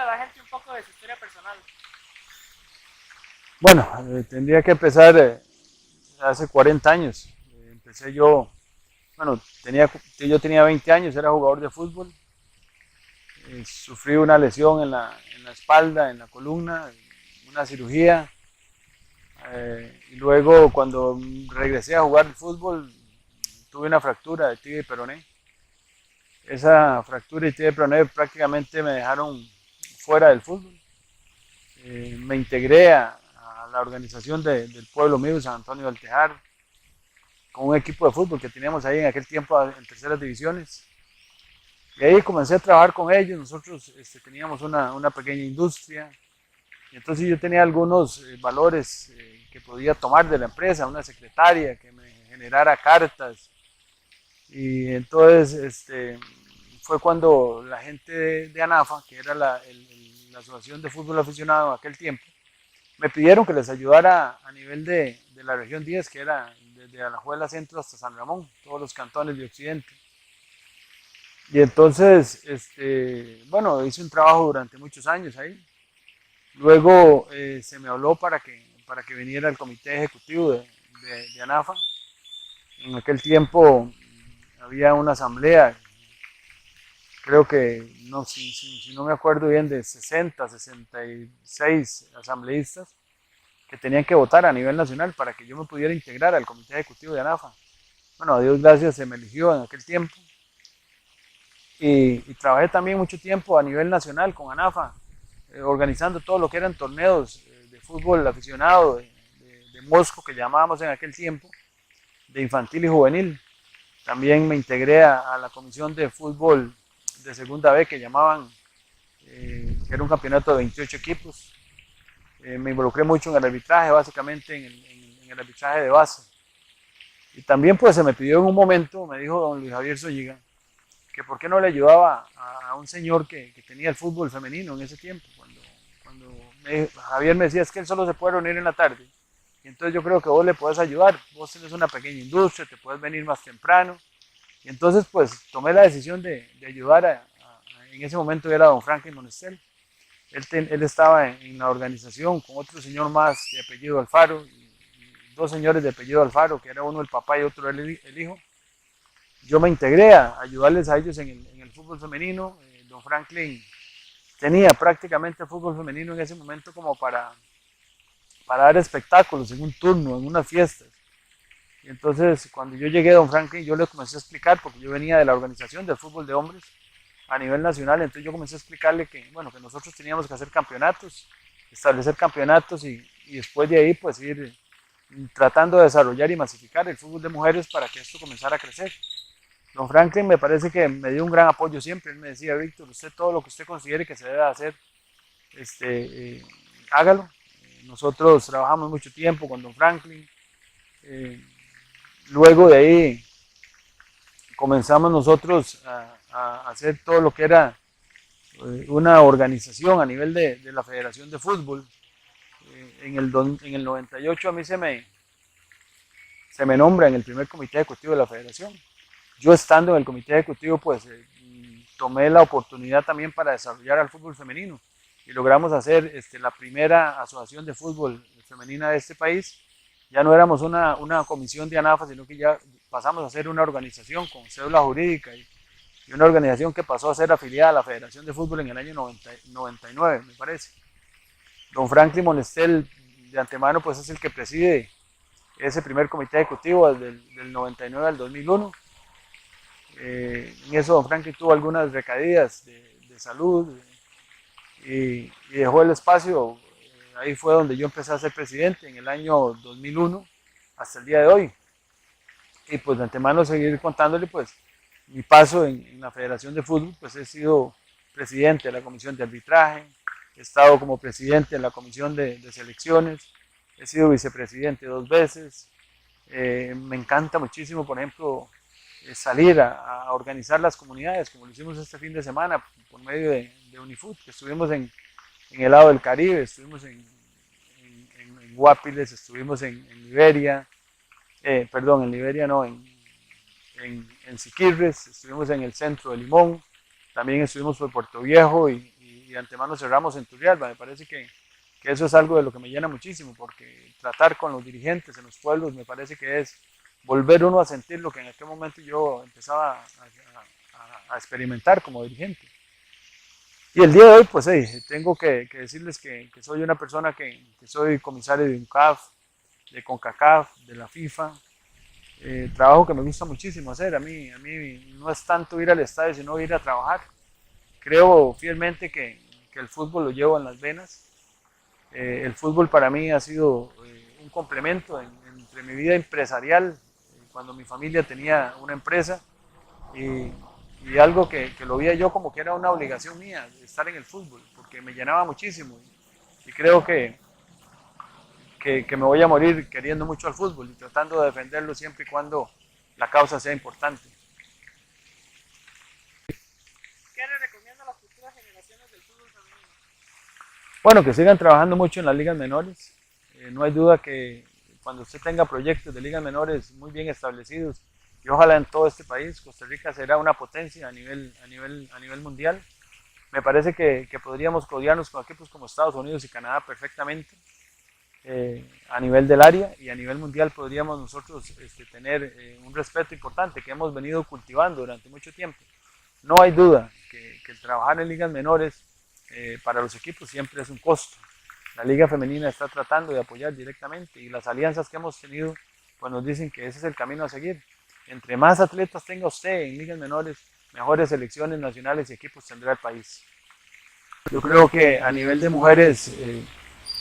a la gente un poco de su historia personal. Bueno, tendría que empezar hace 40 años. Empecé yo, bueno, yo tenía 20 años, era jugador de fútbol. Sufrí una lesión en la espalda, en la columna, una cirugía. Y luego cuando regresé a jugar fútbol, tuve una fractura de tibia y peroné. Esa fractura y tibia y peroné prácticamente me dejaron fuera del fútbol. Me integré a la organización del pueblo mío, San Antonio del Tejar, con un equipo de fútbol que teníamos ahí en aquel tiempo en terceras divisiones. Y ahí comencé a trabajar con ellos. Nosotros teníamos una pequeña industria. Y entonces yo tenía algunos valores que podía tomar de la empresa, una secretaria que me generara cartas. Y entonces fue cuando la gente de ANAFA, que era la Asociación de Fútbol Aficionado en aquel tiempo, me pidieron que les ayudara a nivel de la región 10, que era desde Alajuela Centro hasta San Ramón, todos los cantones de Occidente. Y entonces, bueno, hice un trabajo durante muchos años ahí. Luego se me habló para que viniera el comité ejecutivo de ANAFA. En aquel tiempo había una asamblea, creo que, no, si no me acuerdo bien, de 60, 66 asambleístas que tenían que votar a nivel nacional para que yo me pudiera integrar al comité ejecutivo de ANAFA. Bueno, a Dios gracias se me eligió en aquel tiempo. Y trabajé también mucho tiempo a nivel nacional con ANAFA, organizando todo lo que eran torneos de fútbol aficionado, de Mosco, que llamábamos en aquel tiempo, de infantil y juvenil. También me integré a la comisión de fútbol de segunda B que llamaban, que era un campeonato de 28 equipos. Me involucré mucho en el arbitraje, básicamente en el arbitraje de base. Y también pues se me pidió en un momento, me dijo don Luis Javier Zúñiga, que por qué no le ayudaba a un señor que tenía el fútbol femenino en ese tiempo. Javier me decía, es que él solo se puede reunir en la tarde. Y entonces yo creo que vos le podés ayudar. Vos tenés una pequeña industria, te puedes venir más temprano. Y entonces pues tomé la decisión de ayudar en ese momento era don Franklin Monestel. Él estaba en la organización con otro señor más de apellido Alfaro, y dos señores de apellido Alfaro, que era uno el papá y otro el hijo. Yo me integré a ayudarles a ellos en el fútbol femenino. Don Franklin tenía prácticamente el fútbol femenino en ese momento como para dar espectáculos en un turno, en unas fiestas. Y entonces cuando yo llegué a don Franklin, yo le comencé a explicar, porque yo venía de la organización del fútbol de hombres a nivel nacional, entonces yo comencé a explicarle que, bueno, que nosotros teníamos que hacer campeonatos, establecer campeonatos y después de ahí pues ir tratando de desarrollar y masificar el fútbol de mujeres para que esto comenzara a crecer. Don Franklin me parece que me dio un gran apoyo siempre. Él me decía, Víctor, usted todo lo que usted considere que se debe hacer, hágalo. Nosotros trabajamos mucho tiempo con Don Franklin. Eh, Luego de ahí comenzamos nosotros a hacer todo lo que era una organización a nivel de la Federación de Fútbol. En el 98 a mí se me nombra en el primer comité ejecutivo de la Federación. Yo estando en el comité ejecutivo, pues tomé la oportunidad también para desarrollar al fútbol femenino y logramos hacer la primera asociación de fútbol femenina de este país. Ya no éramos una comisión de ANAFA, sino que ya pasamos a ser una organización con cédula jurídica y una organización que pasó a ser afiliada a la Federación de Fútbol en el año 99, me parece. Don Franklin Monestel, de antemano, pues es el que preside ese primer comité ejecutivo desde del 99 al 2001. En eso don Franklin tuvo algunas recaídas de salud y dejó el espacio. Ahí fue donde yo empecé a ser presidente en el año 2001 hasta el día de hoy. Y pues de antemano seguir contándole pues mi paso en la Federación de Fútbol, pues he sido presidente de la Comisión de Arbitraje, he estado como presidente en la Comisión de Selecciones, he sido vicepresidente 2 veces. Me encanta muchísimo, por ejemplo, salir a organizar las comunidades, como lo hicimos este fin de semana por medio de Unifood, que estuvimos en el lado del Caribe, estuvimos en Guapiles, estuvimos en Liberia, perdón, en Liberia no, en Siquirres, estuvimos en el centro de Limón, también estuvimos por Puerto Viejo y de antemano cerramos en Turrialba. Me parece que eso es algo de lo que me llena muchísimo, porque tratar con los dirigentes en los pueblos me parece que es volver uno a sentir lo que en aquel momento yo empezaba a experimentar como dirigente. Y el día de hoy, pues tengo que decirles que soy una persona que soy comisario de UNCAF, de CONCACAF, de la FIFA. Trabajo que me gusta muchísimo hacer. A mí no es tanto ir al estadio, sino ir a trabajar. Creo fielmente que el fútbol lo llevo en las venas. El fútbol para mí ha sido un complemento entre mi vida empresarial, cuando mi familia tenía una empresa, y algo que lo veía yo como que era una obligación mía, estar en el fútbol, porque me llenaba muchísimo. Y creo que me voy a morir queriendo mucho al fútbol y tratando de defenderlo siempre y cuando la causa sea importante. ¿Qué le recomienda a las futuras generaciones del fútbol femenino? Bueno, que sigan trabajando mucho en las ligas menores. No hay duda que cuando usted tenga proyectos de ligas menores muy bien establecidos, y ojalá en todo este país, Costa Rica será una potencia a nivel mundial. Me parece que podríamos codearnos con equipos como Estados Unidos y Canadá perfectamente. A nivel del área y a nivel mundial podríamos nosotros tener un respeto importante que hemos venido cultivando durante mucho tiempo. No hay duda que el trabajar en ligas menores para los equipos siempre es un costo. La liga femenina está tratando de apoyar directamente y las alianzas que hemos tenido pues nos dicen que ese es el camino a seguir. Entre más atletas tenga usted en ligas menores, mejores selecciones nacionales y equipos tendrá el país. Yo creo que a nivel de mujeres,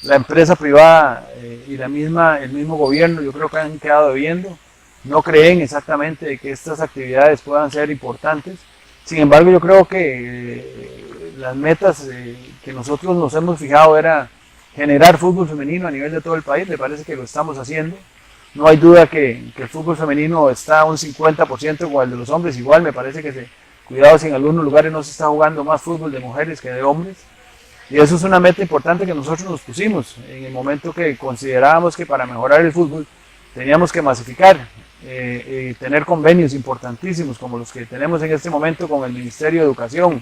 la empresa privada y el mismo gobierno, yo creo que han quedado debiendo. No creen exactamente que estas actividades puedan ser importantes. Sin embargo, yo creo que las metas que nosotros nos hemos fijado era generar fútbol femenino a nivel de todo el país. Me parece que lo estamos haciendo. No hay duda que el fútbol femenino está un 50% igual de los hombres. Igual me parece que cuidado si en algunos lugares no se está jugando más fútbol de mujeres que de hombres. Y eso es una meta importante que nosotros nos pusimos en el momento que considerábamos que para mejorar el fútbol teníamos que masificar y tener convenios importantísimos como los que tenemos en este momento con el Ministerio de Educación,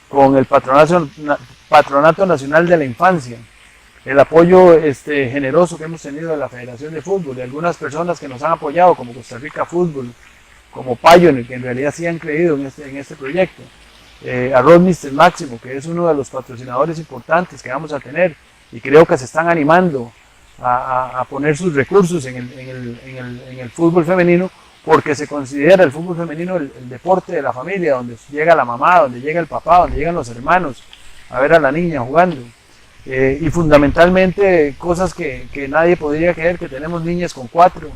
con el Patronato Nacional de la Infancia, el apoyo generoso que hemos tenido de la Federación de Fútbol y algunas personas que nos han apoyado como Costa Rica Fútbol, como Pioneer, que en realidad sí han creído en este proyecto. A Rod Mr. Máximo, que es uno de los patrocinadores importantes que vamos a tener y creo que se están animando a poner sus recursos en el fútbol femenino, porque se considera el fútbol femenino el deporte de la familia, donde llega la mamá, donde llega el papá, donde llegan los hermanos a ver a la niña jugando. Y fundamentalmente cosas que nadie podría creer, que tenemos niñas con 4,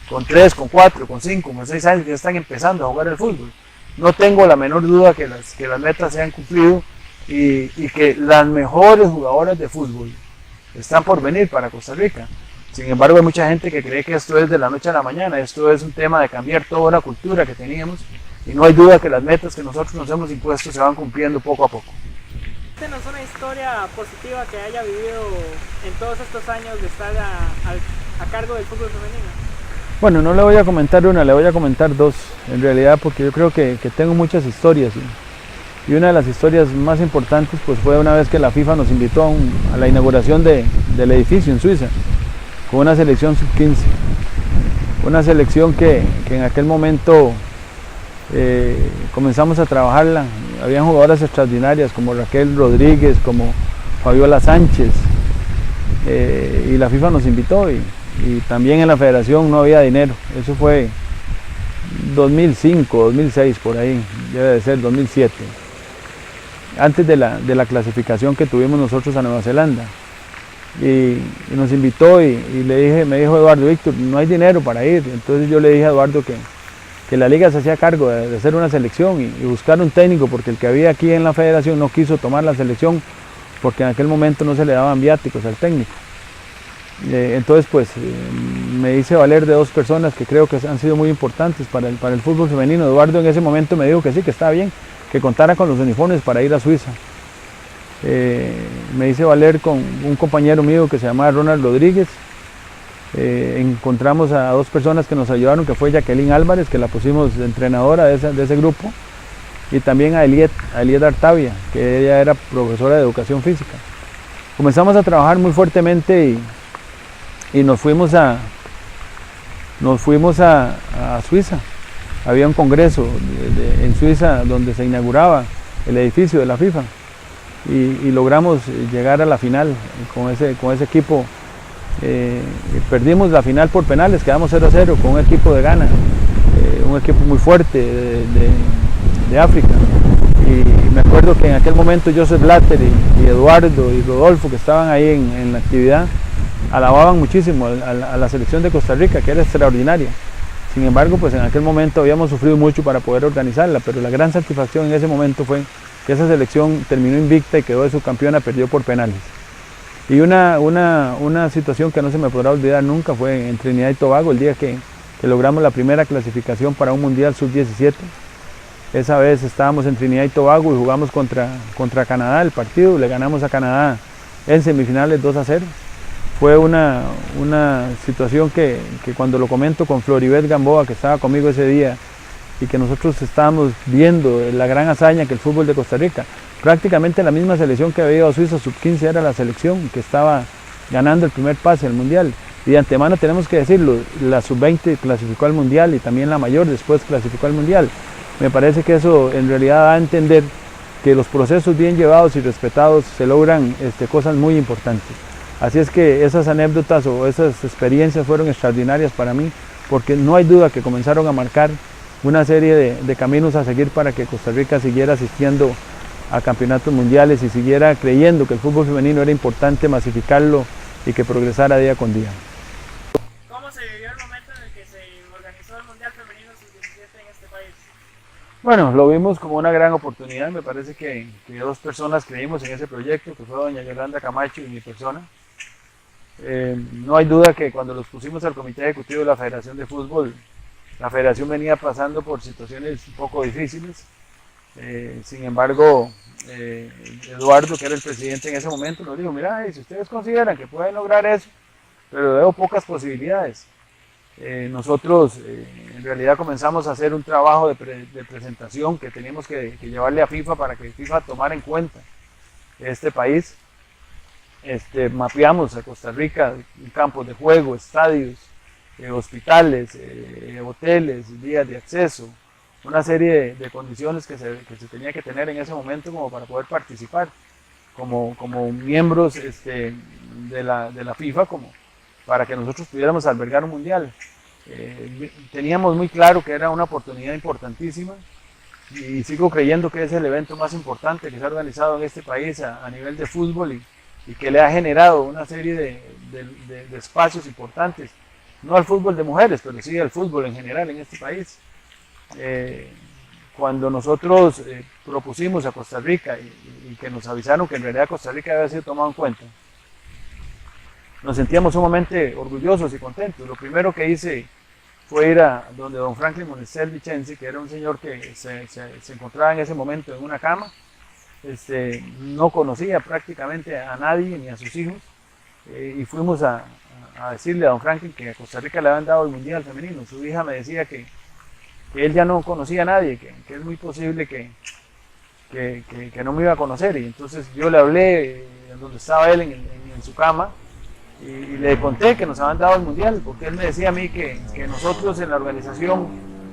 con 3, con 4, con 5, con 6 años que ya están empezando a jugar el fútbol. No tengo la menor duda que las metas se han cumplido y que las mejores jugadoras de fútbol están por venir para Costa Rica. Sin embargo, hay mucha gente que cree que esto es de la noche a la mañana. Esto es un tema de cambiar toda la cultura que teníamos y no hay duda que las metas que nosotros nos hemos impuesto se van cumpliendo poco a poco. Cuéntenos una historia positiva que haya vivido en todos estos años de estar a cargo del fútbol femenino. Bueno, no le voy a comentar una, le voy a comentar dos, en realidad, porque yo creo que tengo muchas historias. Y una de las historias más importantes pues fue una vez que la FIFA nos invitó a la inauguración del edificio en Suiza, con una selección sub-15. Una selección que en aquel momento comenzamos a trabajarla. Habían jugadoras extraordinarias como Raquel Rodríguez, como Fabiola Sánchez, y la FIFA nos invitó y también en la federación no había dinero. Eso fue 2005, 2006, por ahí, debe de ser 2007, antes de la clasificación que tuvimos nosotros a Nueva Zelanda. Y nos invitó y me dijo Eduardo: Víctor, no hay dinero para ir. Entonces yo le dije a Eduardo que la liga se hacía cargo de hacer una selección y buscar un técnico, porque el que había aquí en la federación no quiso tomar la selección porque en aquel momento no se le daban viáticos al técnico. Entonces pues me hice valer de dos personas que creo que han sido muy importantes para el fútbol femenino. Eduardo en ese momento me dijo que sí, que estaba bien, que contara con los uniformes para ir a Suiza. Me hice valer con un compañero mío que se llamaba Ronald Rodríguez. Encontramos a dos personas que nos ayudaron, que fue Jacqueline Álvarez, que la pusimos de entrenadora de ese grupo, y también a Eliet Artavia, que ella era profesora de educación física. Comenzamos a trabajar muy fuertemente y nos fuimos a Suiza. Había un congreso en Suiza donde se inauguraba el edificio de la FIFA y logramos llegar a la final con ese equipo. Perdimos la final por penales, quedamos 0-0 con un equipo de Ghana, un equipo muy fuerte de África. Y me acuerdo que en aquel momento Joseph Blatter y Eduardo y Rodolfo, que estaban ahí en la actividad, alababan muchísimo a la selección de Costa Rica, que era extraordinaria. Sin embargo, pues en aquel momento habíamos sufrido mucho para poder organizarla, pero la gran satisfacción en ese momento fue que esa selección terminó invicta y quedó de subcampeona, perdió por penales. Y una situación que no se me podrá olvidar nunca fue en Trinidad y Tobago, el día que logramos la primera clasificación para un Mundial Sub-17. Esa vez estábamos en Trinidad y Tobago y jugamos contra Canadá el partido, le ganamos a Canadá en semifinales 2-0. Fue una situación que cuando lo comento con Floribet Gamboa, que estaba conmigo ese día, y que nosotros estábamos viendo la gran hazaña que el fútbol de Costa Rica, prácticamente la misma selección que había ido a Suiza Sub-15 era la selección que estaba ganando el primer pase al Mundial. Y de antemano tenemos que decirlo, la Sub-20 clasificó al Mundial y también la mayor después clasificó al Mundial. Me parece que eso en realidad da a entender que los procesos bien llevados y respetados se logran cosas muy importantes. Así es que esas anécdotas o esas experiencias fueron extraordinarias para mí, porque no hay duda que comenzaron a marcar una serie de caminos a seguir para que Costa Rica siguiera asistiendo a campeonatos mundiales y siguiera creyendo que el fútbol femenino era importante masificarlo y que progresara día con día. ¿Cómo se vivió el momento en el que se organizó el Mundial Femenino Sub-17 en este país? Bueno, lo vimos como una gran oportunidad. Me parece que dos personas creímos en ese proyecto, que fue doña Yolanda Camacho y mi persona. No hay duda que cuando los pusimos al comité ejecutivo de la Federación de Fútbol, la federación venía pasando por situaciones un poco difíciles. Sin embargo, Eduardo, que era el presidente en ese momento, nos dijo: mira, si ustedes consideran que pueden lograr eso, pero veo pocas posibilidades. Nosotros en realidad comenzamos a hacer un trabajo de presentación que teníamos que llevarle a FIFA para que FIFA tomara en cuenta este país. Mapeamos a Costa Rica, campos de juego, estadios, hospitales, hoteles, vías de acceso, una serie de condiciones que se tenía que tener en ese momento como para poder participar como miembros de la FIFA, como para que nosotros pudiéramos albergar un mundial. Teníamos muy claro que era una oportunidad importantísima y sigo creyendo que es el evento más importante que se ha organizado en este país a nivel de fútbol y que le ha generado una serie de espacios importantes, no al fútbol de mujeres, pero sí al fútbol en general en este país. Cuando nosotros propusimos a Costa Rica y que nos avisaron que en realidad Costa Rica había sido tomado en cuenta, nos sentíamos sumamente orgullosos y contentos. Lo primero que hice fue ir a donde don Franklin Monestel Vichenzi, que era un señor que se encontraba en ese momento en una cama. No conocía prácticamente a nadie ni a sus hijos, y fuimos a decirle a don Franklin que a Costa Rica le habían dado el Mundial Femenino. Su hija me decía que él ya no conocía a nadie, que es muy posible que no me iba a conocer, y entonces yo le hablé donde estaba él en su cama y le conté que nos habían dado el Mundial, porque él me decía a mí que nosotros en la organización,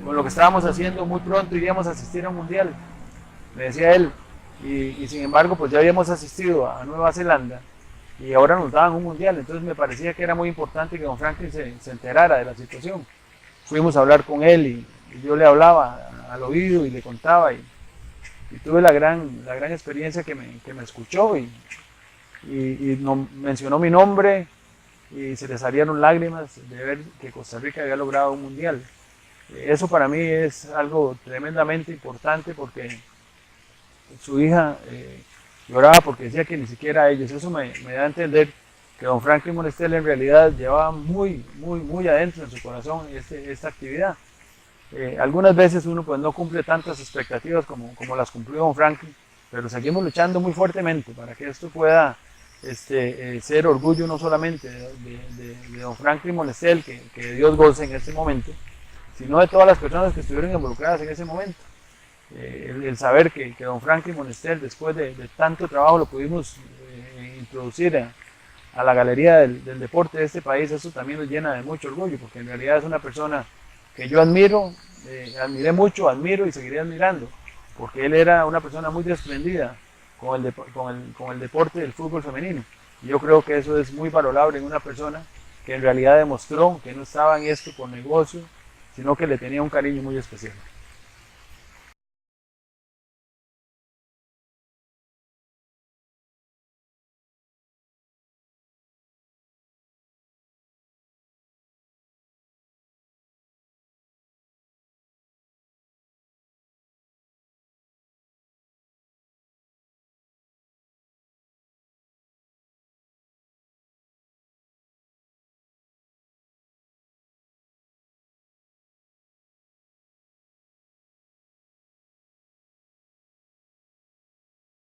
con lo que estábamos haciendo, muy pronto iríamos a asistir a un Mundial, me decía él. Y sin embargo, pues ya habíamos asistido a Nueva Zelanda y ahora nos daban un mundial. Entonces me parecía que era muy importante que don Franklin se enterara de la situación. Fuimos a hablar con él y yo le hablaba al oído y le contaba, y tuve la gran experiencia que me escuchó y mencionó mi nombre y se le salieron lágrimas de ver que Costa Rica había logrado un mundial. Eso para mí es algo tremendamente importante, porque su hija lloraba porque decía que ni siquiera ellos. Eso me da a entender que don Franklin Monestel en realidad llevaba muy adentro en su corazón esta actividad. Algunas veces uno pues no cumple tantas expectativas como las cumplió don Franklin, pero seguimos luchando muy fuertemente para que esto pueda ser orgullo no solamente de don Franklin Monestel, que Dios goce en este momento, sino de todas las personas que estuvieron involucradas en ese momento. el saber que don Franklin Monester, después de tanto trabajo, lo pudimos introducir a la galería del deporte de este país, eso también nos llena de mucho orgullo, porque en realidad es una persona que yo admiro, admiré mucho, admiro y seguiré admirando, porque él era una persona muy desprendida con el deporte del fútbol femenino. Y yo creo que eso es muy valorable en una persona que en realidad demostró que no estaba en esto por negocio, sino que le tenía un cariño muy especial.